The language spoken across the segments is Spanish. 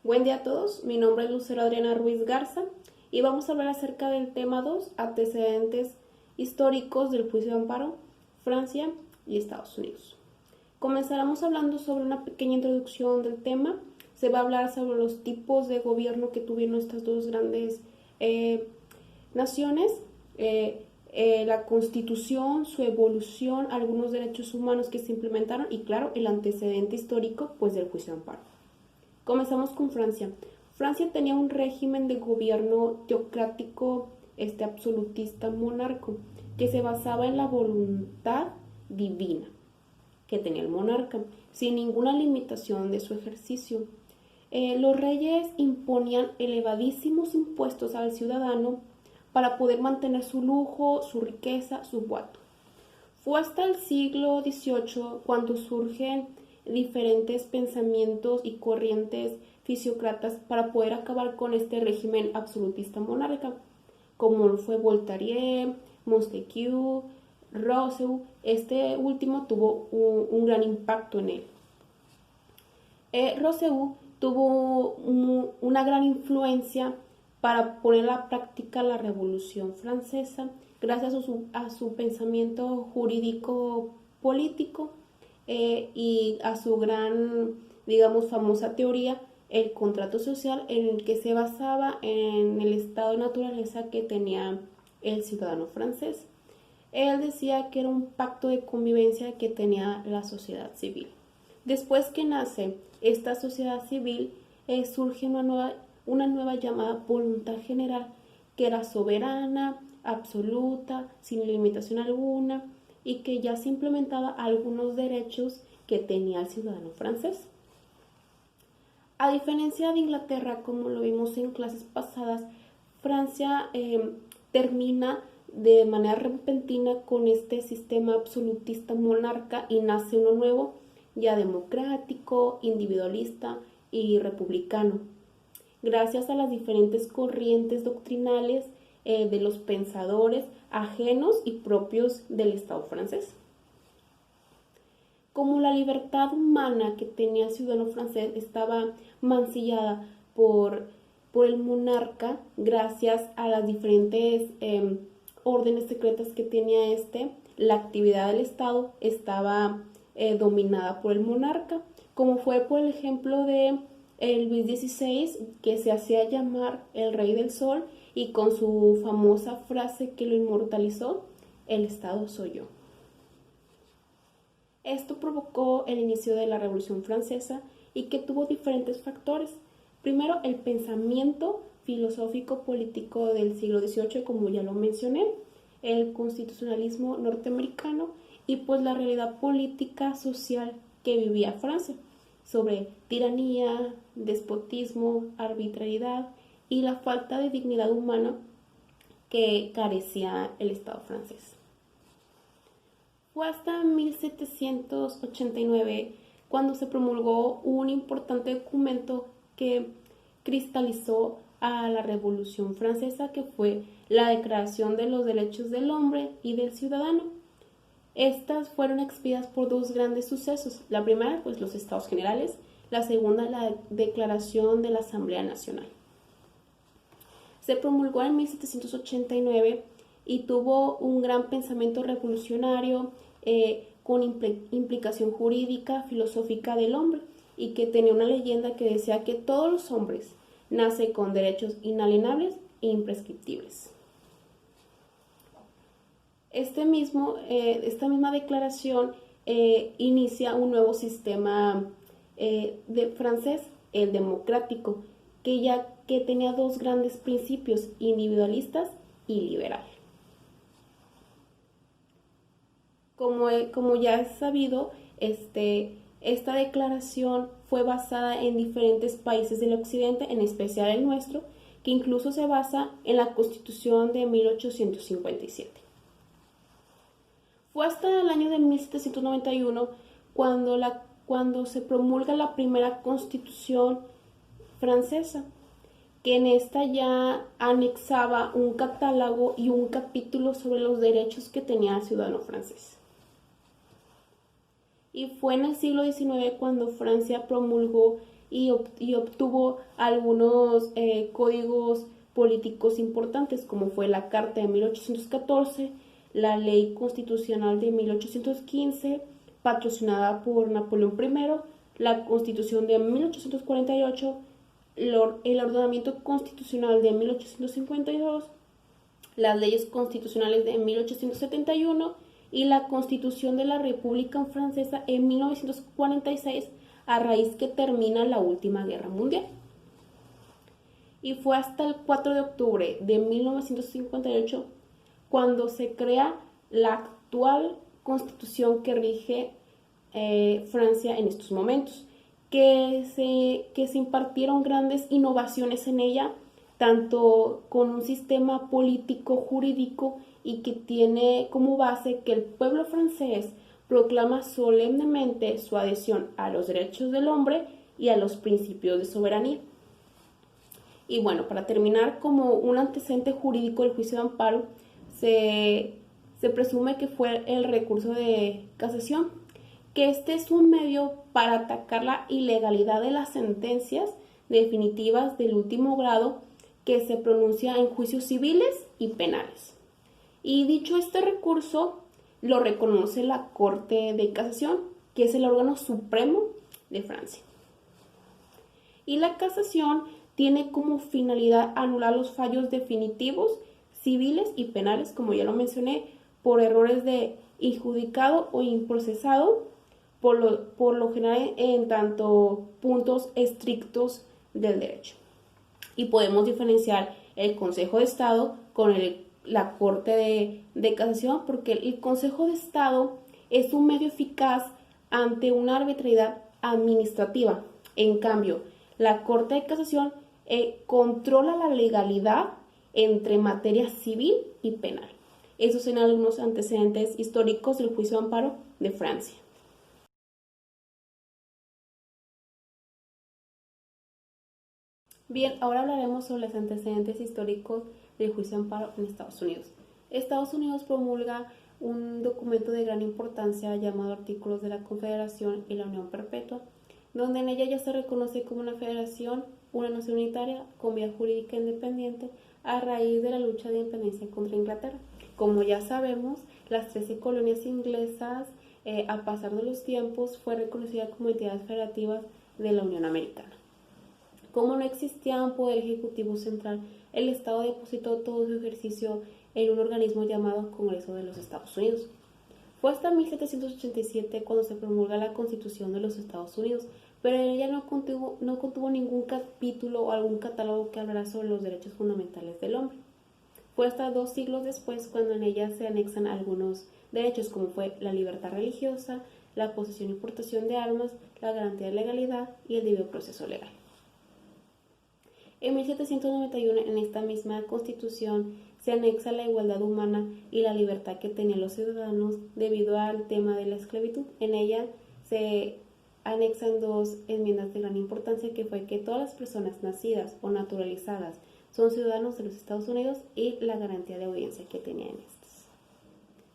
Buen día a todos, mi nombre es Lucero Adriana Ruiz Garza y vamos a hablar acerca del tema 2, antecedentes históricos del juicio de amparo, Francia y Estados Unidos. Comenzaremos hablando sobre una pequeña introducción del tema. Se va a hablar sobre los tipos de gobierno que tuvieron estas dos grandes naciones, la constitución, su evolución, algunos derechos humanos que se implementaron y claro, el antecedente histórico pues del juicio de amparo. Comenzamos con Francia. Francia tenía un régimen de gobierno teocrático, absolutista monarco, que se basaba en la voluntad divina que tenía el monarca, sin ninguna limitación de su ejercicio. Los reyes imponían elevadísimos impuestos al ciudadano para poder mantener su lujo, su riqueza, su boato. Fue hasta el siglo XVIII cuando surgen diferentes pensamientos y corrientes fisiócratas para poder acabar con este régimen absolutista monárquico, como fue Voltaire, Montesquieu, Rousseau. Este último tuvo un gran impacto en él. Rousseau tuvo una gran influencia para poner a práctica la Revolución Francesa gracias a su pensamiento jurídico político y a su gran, digamos, famosa teoría, el contrato social, en el que se basaba en el estado de naturaleza que tenía el ciudadano francés. Él decía que era un pacto de convivencia que tenía la sociedad civil. Después que nace esta sociedad civil, surge una nueva llamada voluntad general, que era soberana, absoluta, sin limitación alguna, y que ya se implementaba algunos derechos que tenía el ciudadano francés. A diferencia de Inglaterra, como lo vimos en clases pasadas, Francia termina de manera repentina con este sistema absolutista monarca y nace uno nuevo, ya democrático, individualista y republicano, gracias a las diferentes corrientes doctrinales de los pensadores ajenos y propios del Estado francés. Como la libertad humana que tenía el ciudadano francés estaba mancillada por el monarca, gracias a las diferentes órdenes secretas que tenía la actividad del Estado estaba dominada por el monarca, como fue por el ejemplo de Luis XVI, que se hacía llamar el Rey del Sol, y con su famosa frase que lo inmortalizó: el Estado soy yo. Esto provocó el inicio de la Revolución Francesa y que tuvo diferentes factores. Primero, el pensamiento filosófico político del siglo XVIII, como ya lo mencioné, el constitucionalismo norteamericano y pues la realidad política social que vivía Francia, sobre tiranía, despotismo, arbitrariedad y la falta de dignidad humana que carecía el Estado francés. Fue hasta 1789 cuando se promulgó un importante documento que cristalizó a la Revolución Francesa, que fue la Declaración de los Derechos del Hombre y del Ciudadano. Estas fueron expididas por dos grandes sucesos. La primera, pues los Estados Generales. La segunda, la Declaración de la Asamblea Nacional. Se promulgó en 1789 y tuvo un gran pensamiento revolucionario con implicación jurídica, filosófica del hombre, y que tenía una leyenda que decía que todos los hombres nacen con derechos inalienables e imprescriptibles. Esta misma declaración inicia un nuevo sistema francés, el democrático, que tenía dos grandes principios: individualistas y liberal. Como ya es sabido, esta declaración fue basada en diferentes países del occidente, en especial el nuestro, que incluso se basa en la Constitución de 1857. Fue hasta el año de 1791 cuando se promulga la primera Constitución francesa, que en esta ya anexaba un catálogo y un capítulo sobre los derechos que tenía el ciudadano francés. Y fue en el siglo XIX cuando Francia promulgó y obtuvo algunos códigos políticos importantes, como fue la Carta de 1814, la Ley Constitucional de 1815, patrocinada por Napoleón I, la Constitución de 1848, el ordenamiento constitucional de 1852, las leyes constitucionales de 1871 y la Constitución de la República Francesa en 1946, a raíz que termina la última guerra mundial. Y fue hasta el 4 de octubre de 1958 cuando se crea la actual constitución que rige Francia en estos momentos, que se impartieron grandes innovaciones en ella, tanto con un sistema político jurídico y que tiene como base que el pueblo francés proclama solemnemente su adhesión a los derechos del hombre y a los principios de soberanía. Y bueno, para terminar, como un antecedente jurídico del juicio de amparo, se presume que fue el recurso de casación, que este es un medio para atacar la ilegalidad de las sentencias definitivas del último grado que se pronuncia en juicios civiles y penales. Y dicho este recurso, lo reconoce la Corte de Casación, que es el órgano supremo de Francia. Y la casación tiene como finalidad anular los fallos definitivos, civiles y penales, como ya lo mencioné, por errores de injudicado o improcesado, por lo general en tanto puntos estrictos del derecho. Y podemos diferenciar el Consejo de Estado con la Corte de Casación, porque el Consejo de Estado es un medio eficaz ante una arbitrariedad administrativa. En cambio, la Corte de Casación controla la legalidad entre materia civil y penal. Esos son algunos antecedentes históricos del juicio de amparo de Francia. Bien, ahora hablaremos sobre los antecedentes históricos del juicio de amparo en Estados Unidos. Estados Unidos promulga un documento de gran importancia llamado Artículos de la Confederación y la Unión Perpetua, donde en ella ya se reconoce como una federación, una nación unitaria con vía jurídica independiente a raíz de la lucha de independencia contra Inglaterra. Como ya sabemos, las 13 colonias inglesas, a pasar de los tiempos, fue reconocida como entidades federativas de la Unión Americana. Como no existía un poder ejecutivo central, el Estado depositó todo su ejercicio en un organismo llamado Congreso de los Estados Unidos. Fue hasta 1787 cuando se promulga la Constitución de los Estados Unidos, pero en ella no contuvo ningún capítulo o algún catálogo que hablara sobre los derechos fundamentales del hombre. Fue hasta 2 siglos después cuando en ella se anexan algunos derechos, como fue la libertad religiosa, la posesión y portación de armas, la garantía de legalidad y el debido proceso legal. En 1791, en esta misma Constitución, se anexa la igualdad humana y la libertad que tenían los ciudadanos debido al tema de la esclavitud. En ella se anexan 2 enmiendas de gran importancia, que fue que todas las personas nacidas o naturalizadas son ciudadanos de los Estados Unidos y la garantía de audiencia que tenían estos.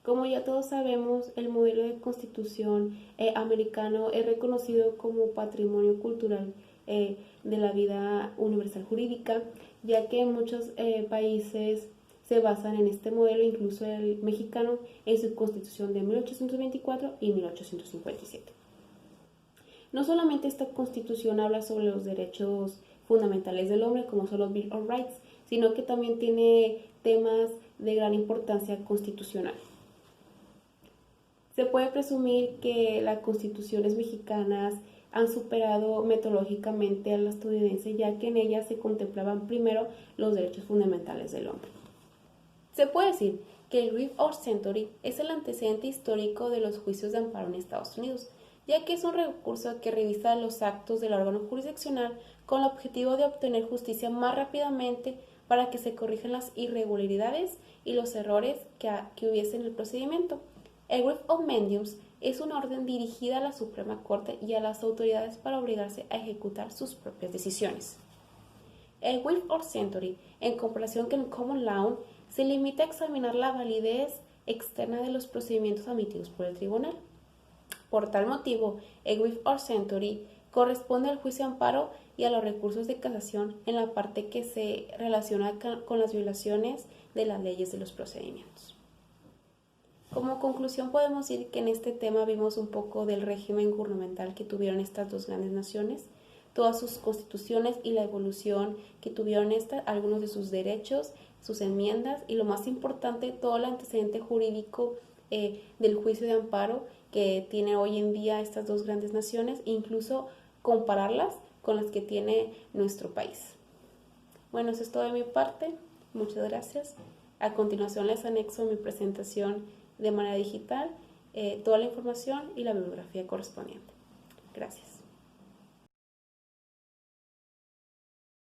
Como ya todos sabemos, el modelo de constitución americano es reconocido como patrimonio cultural de la vida universal jurídica, ya que muchos países se basan en este modelo, incluso el mexicano, en su constitución de 1824 y 1857. No solamente esta constitución habla sobre los derechos fundamentales del hombre, como son los Bill of Rights, sino que también tiene temas de gran importancia constitucional. Se puede presumir que las constituciones mexicanas han superado metodológicamente a la estadounidense, ya que en ellas se contemplaban primero los derechos fundamentales del hombre. Se puede decir que el writ of certiorari es el antecedente histórico de los juicios de amparo en Estados Unidos, ya que es un recurso que revisa los actos del órgano jurisdiccional con el objetivo de obtener justicia más rápidamente para que se corrijan las irregularidades y los errores que hubiese en el procedimiento. El writ of mandamus es una orden dirigida a la Suprema Corte y a las autoridades para obligarse a ejecutar sus propias decisiones. El writ of certiorari, en comparación con el common law, se limita a examinar la validez externa de los procedimientos admitidos por el tribunal. Por tal motivo, el writ of certiorari corresponde al juicio de amparo y a los recursos de casación en la parte que se relaciona con las violaciones de las leyes de los procedimientos. Como conclusión podemos decir que en este tema vimos un poco del régimen gubernamental que tuvieron estas dos grandes naciones, todas sus constituciones y la evolución que tuvieron algunos de sus derechos, sus enmiendas y lo más importante, todo el antecedente jurídico del juicio de amparo que tiene hoy en día estas dos grandes naciones e incluso compararlas con las que tiene nuestro país. Bueno, eso es todo de mi parte. Muchas gracias. A continuación les anexo mi presentación de manera digital, toda la información y la bibliografía correspondiente. Gracias.